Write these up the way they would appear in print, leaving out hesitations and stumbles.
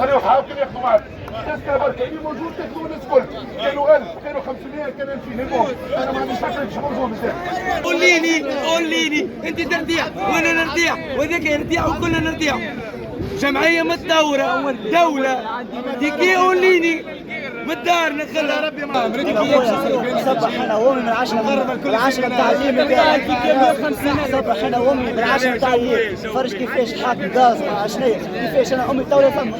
خليهم حاكم ياخذوا معك تذكره بركه اللي موجود تاخذوا الناس الكل، كانوا 1000 كانوا 500 كانوا 2000 المهم انا ما عنديش حتى مش موجود بزاف. قوليني انت ترتيح وانا نرتيح وذاك يرتيح وكلنا نرتيح. جمعيه متدوره دوله تيكي قوليني بالدار نخلها ربي معاهم. صبح انا وامي من 10 تعليمي صبح انا وامي من 10 تعليم فرج كيفاش الحاكم قاص شنيا كيفاش انا امي الدوله فما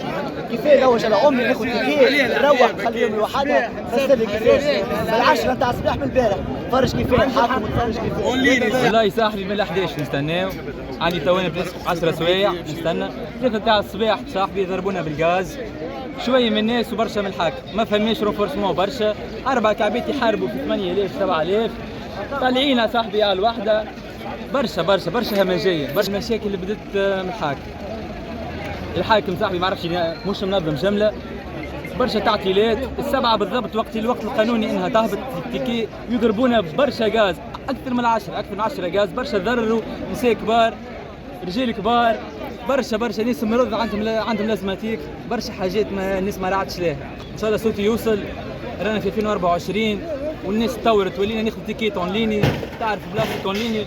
كيفاش روج على امي ناخذ كيفاش نروح خليهم وحدها فسر كيفاش بالعشرة نتاع الصباح من البارح فرج كيفاش الحاكم فرج كيفاش. والله صاحبي من 11 نستناو عندي تونا بلاصه 10 سوايع نستنى 3 نتاع الصباح صاحبي يضربونا بالغاز شويه من الناس وبرشا من الحاكم ما فماش رونفورسمون برشا 4 كعبات يحاربوا في 8000 7000 طالعين يا صاحبي على الوحده برشا همجيه برشا مشاكل اللي بدت من الحاكم صاحبي ما عرفش مش منظم جمله برشا تعطيلات السبعه بالضبط الوقت القانوني انها تهبط تيكي يضربونا برشا غاز اكثر من 10 غاز برشا ضرروا نساء كبار رجال كبار برشا ناس مرض عندهم لازماتيك برشا حاجات ما الناس ما رعتش لها. ان شاء الله صوتي يوصل رانا في 2024 والناس تطورت ولينا ناخذ تيكيت اونليني تعرف بلاصتك اونليني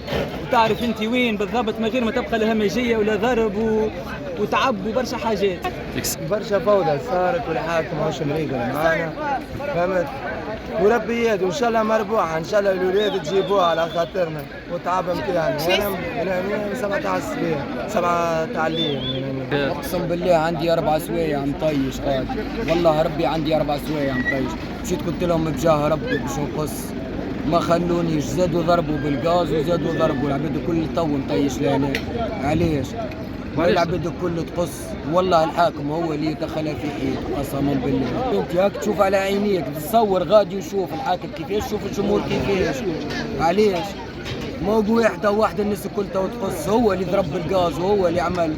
وتعرف انت وين بالضبط من غير ما تبقى لا همجيه ولا ضرب وتعب وبرشا حاجات. برشا فوضى صارت والحاكم ماهوش مريقل معانا فهمت وربي يهدي وان شاء الله مربوحه ان شاء الله الاولاد تجيبوها على خاطرنا والتعب نتاعنا. انا 7 تاع الصباح 7 تاع الليل اقسم بالله عندي 4 سوايع مطيش غادي والله ربي عندي 4 سوايع مطيش مشيت قلت لهم بجاه ربي باش نقص ما خلونيش زادوا ضربوا بالغاز وزادوا ضربوا العباد الكل تو مطيش لهنا علاش؟ العباد الكل تقص والله الحاكم هو اللي يدخلها في حيط قسما بالله. انت هاك تشوف على عينيك تصور غادي وشوف الحاكم كيفاش شوف الجمهور كيفاش علاش؟ موضوع واحد الناس الكل تو تقص هو اللي ضرب بالغاز وهو اللي عمل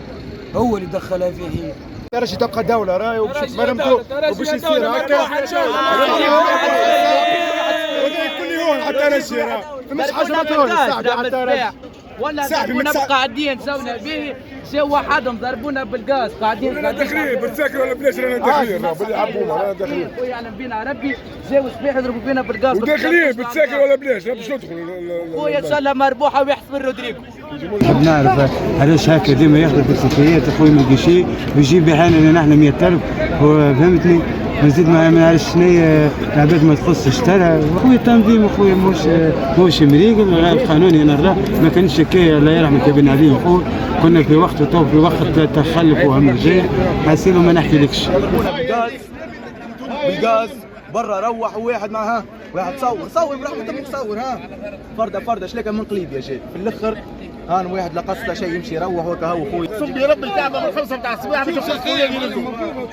هو اللي دخلها في حيط. راجي تبقى دوله راهي وباش يصير هكا كل يوم حتى رجي راه فماش حاجه ما تقول صاحبي حتى رجي ولا ضربونا قاعدين سونا به سوا حدهم ضربونا بالغاز قاعدين داخلين بتسكر ولا بلاش رانا داخلين بالعبومه رانا داخلين يعلم بينا ربي جاو صباح يضربوا فينا بالغاز وداخلين بتسكر ولا بلاش باش ندخلوا خويا ان شاء الله مربوحه ويحسب رودريغو. نعرف علاش هكا ديما ياخذ بالسكريات اخويا ما يلقى شيء ويجيب بحالنا نحن 100000 فهمتني نزيد ما نعرفش شنيا العباد ما تخصش ترى خويا تنظيم اخويا مش مريقل القانوني انا نراه ما كانش هكايا الله يرحمك يا بن علي اخويا كنا في وقت وتو في وقت تخلف وهمجيه حاسين ما نحكيلكش بالغاز برا روح واحد معها واحد صور برحمتك صور فرده شليكه من قليب يا شيخ في الاخر هان واحد لا قصده شيء يمشي يروح وكا هو خويا صبي ربي الكعبه من 5 تاع الصباح باش نقصوا ولادي يلزوا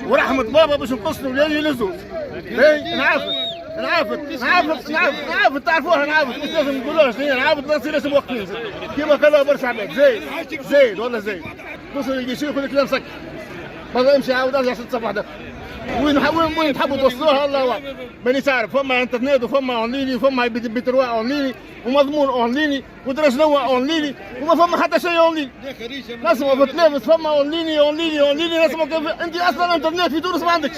ورحمه بابا باش نقصوا ولادي يلزوا. اي نعرف تعرفوها نعرف مش لازم نقولوها شنو نعرف نصير لازم واقفين كيما قالوا برشا عباد زايد والله زايد بص يجي شيخ يقول لك لا مسكر بابا امشي عاود ارجع 6 صباح ده وين تحبوا توصلوها الله اعلم ماني عارف. فما انترنت وفما اونليني وفما بتروا اونليني ومضمون اونليني ودرس نوع اونليني وما فما حتى شيء اونليني. نسمع بتلامس فما اونليني نسمع انت اصلا انترنت في تونس ما عندكش